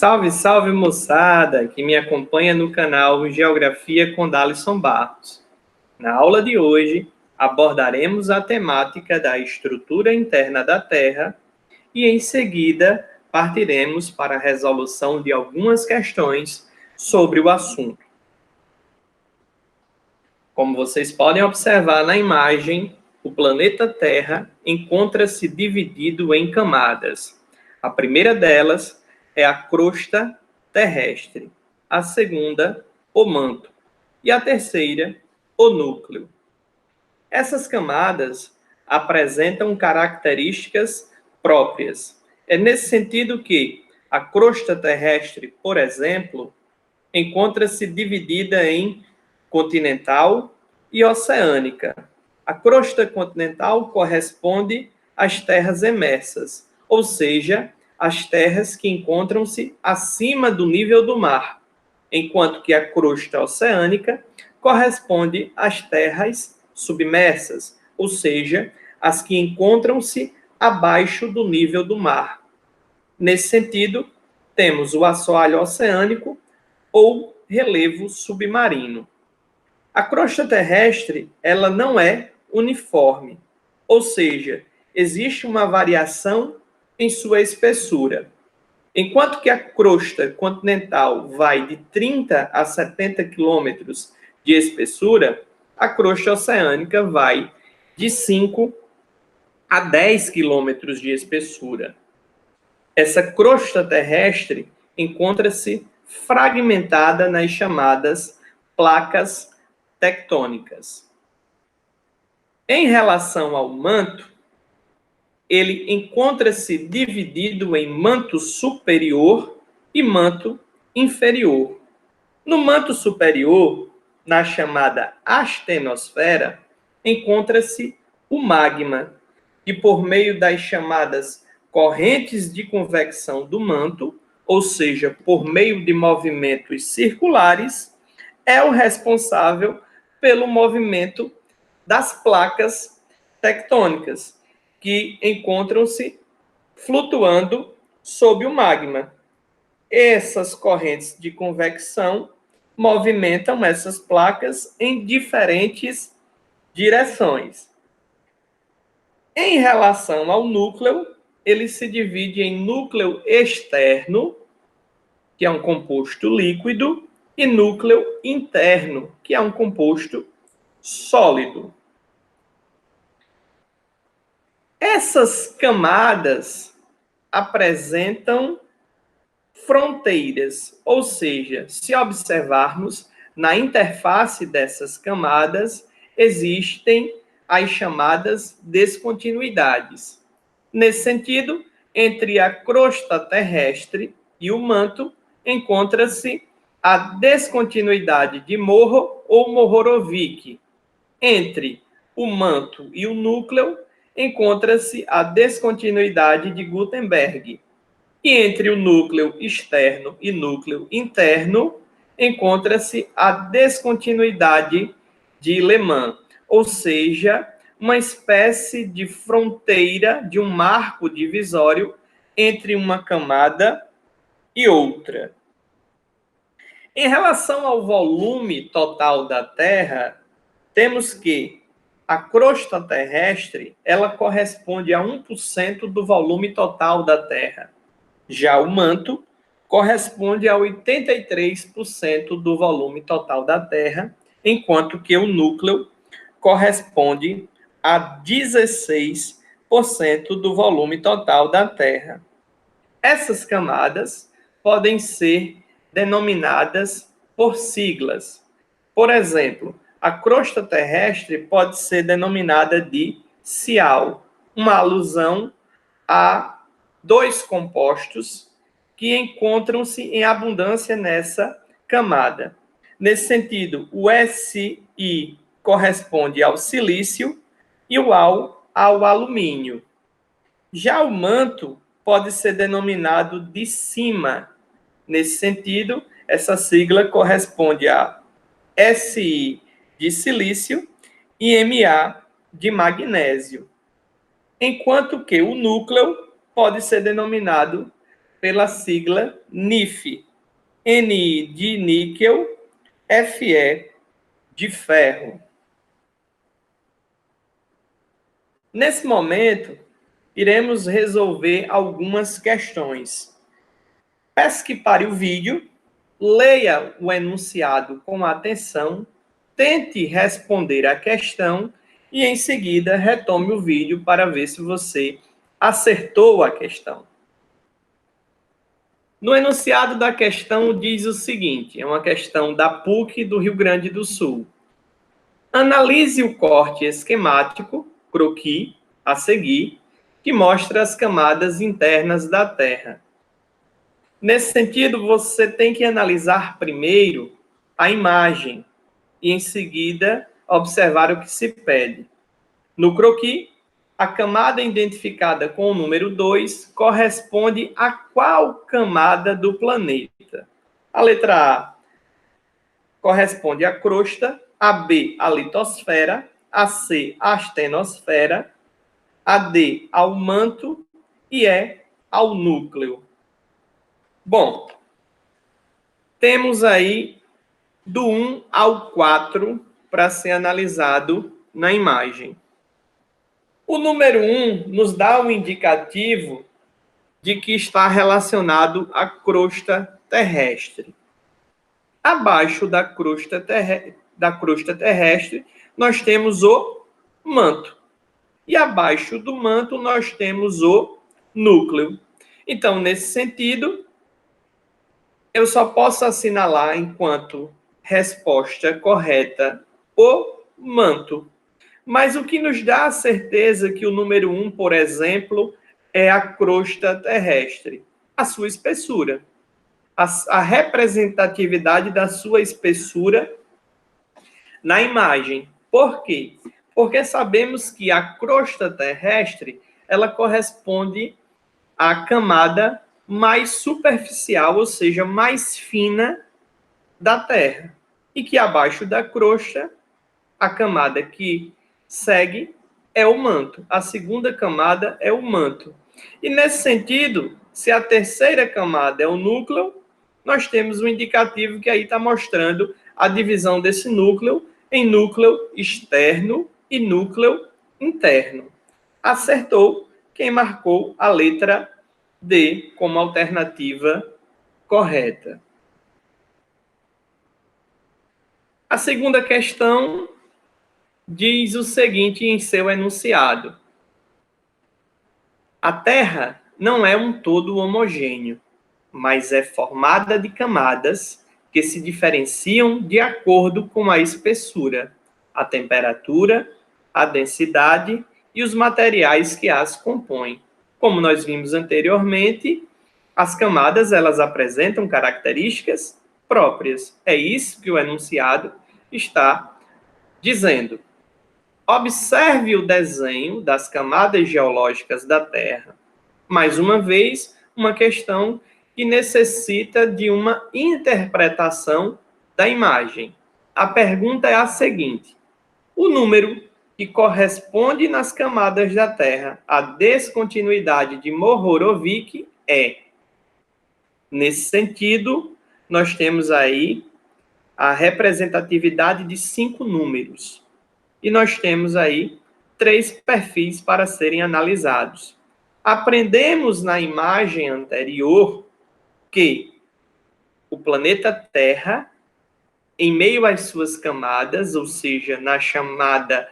Salve, salve, moçada, que me acompanha no canal Geografia com Dalisson Barros. Na aula de hoje, abordaremos a temática da estrutura interna da Terra e, em seguida, partiremos para a resolução de algumas questões sobre o assunto. Como vocês podem observar na imagem, o planeta Terra encontra-se dividido em camadas. A primeira delas é a crosta terrestre, a segunda, o manto, e a terceira, o núcleo. Essas camadas apresentam características próprias. É nesse sentido que a crosta terrestre, por exemplo, encontra-se dividida em continental e oceânica. A crosta continental corresponde às terras emersas, ou seja, as terras que encontram-se acima do nível do mar, enquanto que a crosta oceânica corresponde às terras submersas, ou seja, as que encontram-se abaixo do nível do mar. Nesse sentido, temos o assoalho oceânico ou relevo submarino. A crosta terrestre, ela não é uniforme, ou seja, existe uma variação em sua espessura. Enquanto que a crosta continental vai de 30 a 70 quilômetros de espessura, a crosta oceânica vai de 5 a 10 quilômetros de espessura. Essa crosta terrestre encontra-se fragmentada nas chamadas placas tectônicas. Em relação ao manto, ele encontra-se dividido em manto superior e manto inferior. No manto superior, na chamada astenosfera, encontra-se o magma, que por meio das chamadas correntes de convecção do manto, ou seja, por meio de movimentos circulares, é o responsável pelo movimento das placas tectônicas, que encontram-se flutuando sob o magma. Essas correntes de convecção movimentam essas placas em diferentes direções. Em relação ao núcleo, ele se divide em núcleo externo, que é um composto líquido, e núcleo interno, que é um composto sólido. Essas camadas apresentam fronteiras, ou seja, se observarmos na interface dessas camadas, existem as chamadas descontinuidades. Nesse sentido, entre a crosta terrestre e o manto, encontra-se a descontinuidade de Morro ou Mohorovic. Entre o manto e o núcleo, encontra-se a descontinuidade de Gutenberg. E entre o núcleo externo e núcleo interno, encontra-se a descontinuidade de Lehmann, ou seja, uma espécie de fronteira, de um marco divisório entre uma camada e outra. Em relação ao volume total da Terra, temos que a crosta terrestre, ela corresponde a 1% do volume total da Terra. Já o manto corresponde a 83% do volume total da Terra, enquanto que o núcleo corresponde a 16% do volume total da Terra. Essas camadas podem ser denominadas por siglas. Por exemplo, a crosta terrestre pode ser denominada de cial, uma alusão a dois compostos que encontram-se em abundância nessa camada. Nesse sentido, o Si corresponde ao silício e o Al ao alumínio. Já o manto pode ser denominado de cima. Nesse sentido, essa sigla corresponde a Si de silício e Ma de magnésio. Enquanto que o núcleo pode ser denominado pela sigla NiF. Ni de níquel, Fe de ferro. Nesse momento, iremos resolver algumas questões. Peço que pare o vídeo, leia o enunciado com atenção, tente responder a questão e, em seguida, retome o vídeo para ver se você acertou a questão. No enunciado da questão diz o seguinte, é uma questão da PUC do Rio Grande do Sul. Analise o corte esquemático, croquis, a seguir, que mostra as camadas internas da Terra. Nesse sentido, você tem que analisar primeiro a imagem e, em seguida, observar o que se pede. No croquis, a camada identificada com o número 2 corresponde a qual camada do planeta? A letra A corresponde à crosta, a B à litosfera, a C à astenosfera, a D ao manto e E ao núcleo. Bom, temos aí do 1 ao 4 para ser analisado na imagem. O número 1 nos dá um indicativo de que está relacionado à crosta terrestre. Abaixo da crosta terrestre, nós temos o manto. E abaixo do manto, nós temos o núcleo. Então, nesse sentido, eu só posso assinalar, enquanto resposta correta, o manto. Mas o que nos dá a certeza que o número 1, por exemplo, é a crosta terrestre? A sua espessura. A representatividade da sua espessura na imagem. Por quê? Porque sabemos que a crosta terrestre, ela corresponde à camada mais superficial, ou seja, mais fina da Terra. E que abaixo da crosta, a camada que segue é o manto. A segunda camada é o manto. E nesse sentido, se a terceira camada é o núcleo, nós temos um indicativo que aí está mostrando a divisão desse núcleo em núcleo externo e núcleo interno. Acertou quem marcou a letra D como alternativa correta. A segunda questão diz o seguinte em seu enunciado. A Terra não é um todo homogêneo, mas é formada de camadas que se diferenciam de acordo com a espessura, a temperatura, a densidade e os materiais que as compõem. Como nós vimos anteriormente, as camadas elas apresentam características próprias. É isso que o enunciado está dizendo. Observe o desenho das camadas geológicas da Terra. Mais uma vez, uma questão que necessita de uma interpretação da imagem. A pergunta é a seguinte: o número que corresponde nas camadas da Terra à descontinuidade de Mohorovic é. Nesse sentido, nós temos aí a representatividade de 5 números. E nós temos aí 3 perfis para serem analisados. Aprendemos na imagem anterior que o planeta Terra, em meio às suas camadas, ou seja, na chamada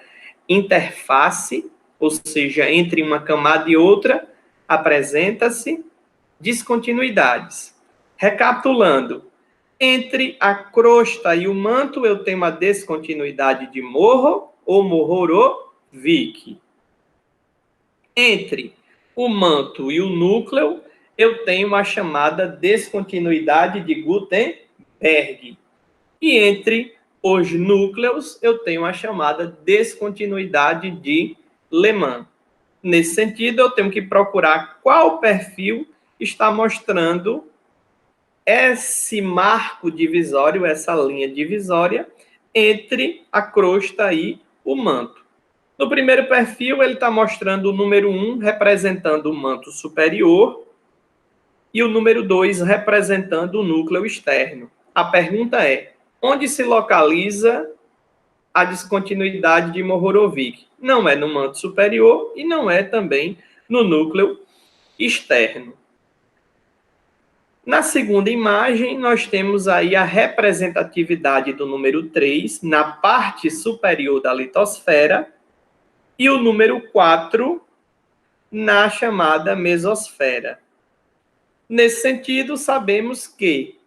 interface, ou seja, entre uma camada e outra, apresenta-se descontinuidades. Recapitulando, entre a crosta e o manto, eu tenho uma descontinuidade de Moho ou Mohorovic. Entre o manto e o núcleo, eu tenho a chamada descontinuidade de Gutenberg. E entre os núcleos, eu tenho a chamada descontinuidade de Lehmann. Nesse sentido, eu tenho que procurar qual perfil está mostrando esse marco divisório, essa linha divisória, entre a crosta e o manto. No primeiro perfil, ele está mostrando o número 1, representando o manto superior, e o número 2 representando o núcleo externo. A pergunta é, onde se localiza a descontinuidade de Mohorovic? Não é no manto superior e não é também no núcleo externo. Na segunda imagem, nós temos aí a representatividade do número 3 na parte superior da litosfera e o número 4 na chamada mesosfera. Nesse sentido, sabemos que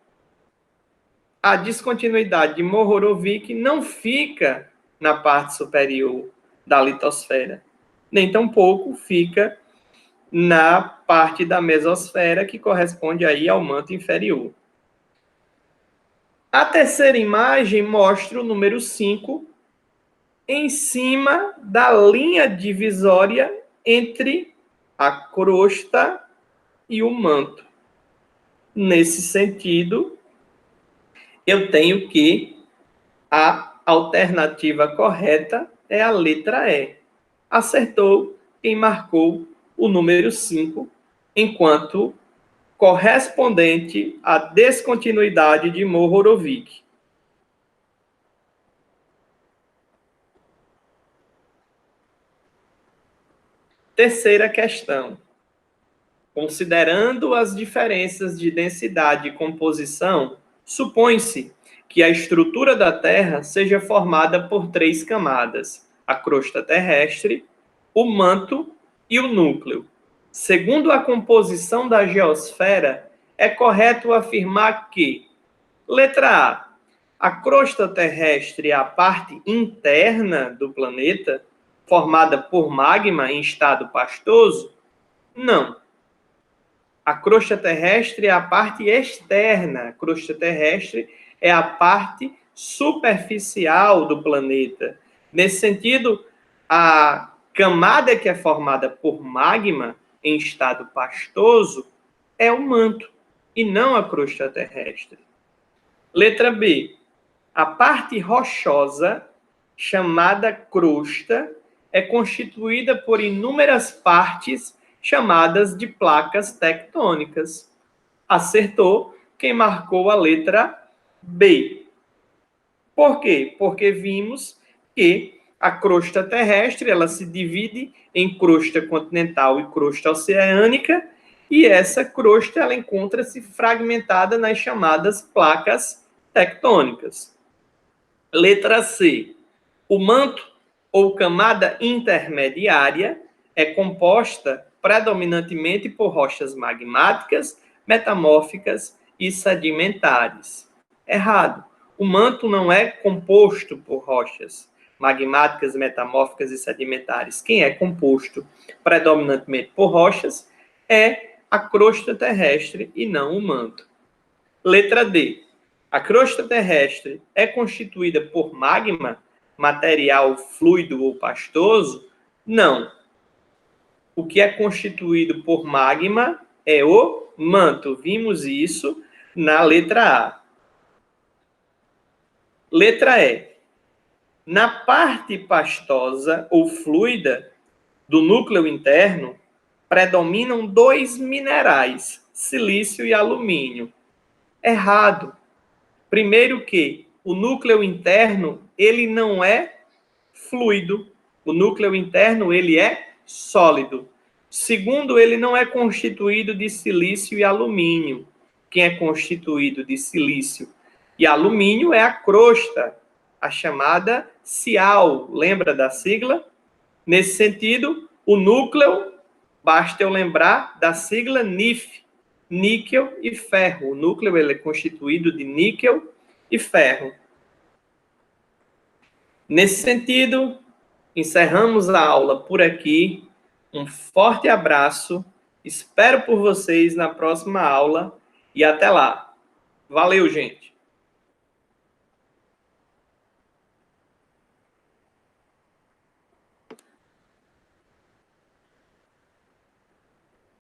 a descontinuidade de Mohorovic não fica na parte superior da litosfera, nem tampouco fica na parte da mesosfera, que corresponde aí ao manto inferior. A terceira imagem mostra o número 5 em cima da linha divisória entre a crosta e o manto. Nesse sentido, eu tenho que a alternativa correta é a letra E. Acertou quem marcou o número 5, enquanto correspondente à descontinuidade de Mohorovic. Terceira questão. Considerando as diferenças de densidade e composição, supõe-se que a estrutura da Terra seja formada por 3 camadas: a crosta terrestre, o manto e o núcleo. Segundo a composição da geosfera, é correto afirmar que, letra A crosta terrestre é a parte interna do planeta, formada por magma em estado pastoso? Não. A crosta terrestre é a parte externa. A crosta terrestre é a parte superficial do planeta. Nesse sentido, a camada que é formada por magma em estado pastoso é o manto e não a crosta terrestre. Letra B. A parte rochosa, chamada crosta, é constituída por inúmeras partes chamadas de placas tectônicas. Acertou quem marcou a letra B. Por quê? Porque vimos que a crosta terrestre ela se divide em crosta continental e crosta oceânica, e essa crosta ela encontra-se fragmentada nas chamadas placas tectônicas. Letra C. O manto ou camada intermediária é composta predominantemente por rochas magmáticas, metamórficas e sedimentares. Errado. O manto não é composto por rochas magmáticas, metamórficas e sedimentares. Quem é composto predominantemente por rochas é a crosta terrestre e não o manto. Letra D. A crosta terrestre é constituída por magma, material fluido ou pastoso? Não. O que é constituído por magma é o manto. Vimos isso na letra A. Letra E. Na parte pastosa ou fluida do núcleo interno, predominam 2 minerais, silício e alumínio. Errado. Primeiro que o núcleo interno, ele não é fluido. O núcleo interno, ele é sólido. Segundo, ele não é constituído de silício e alumínio. Quem é constituído de silício e alumínio é a crosta, a chamada CIAL. Lembra da sigla? Nesse sentido, o núcleo, basta eu lembrar da sigla NiF, níquel e ferro. O núcleo ele é constituído de níquel e ferro. Nesse sentido, encerramos a aula por aqui. Um forte abraço. Espero por vocês na próxima aula e até lá. Valeu, gente!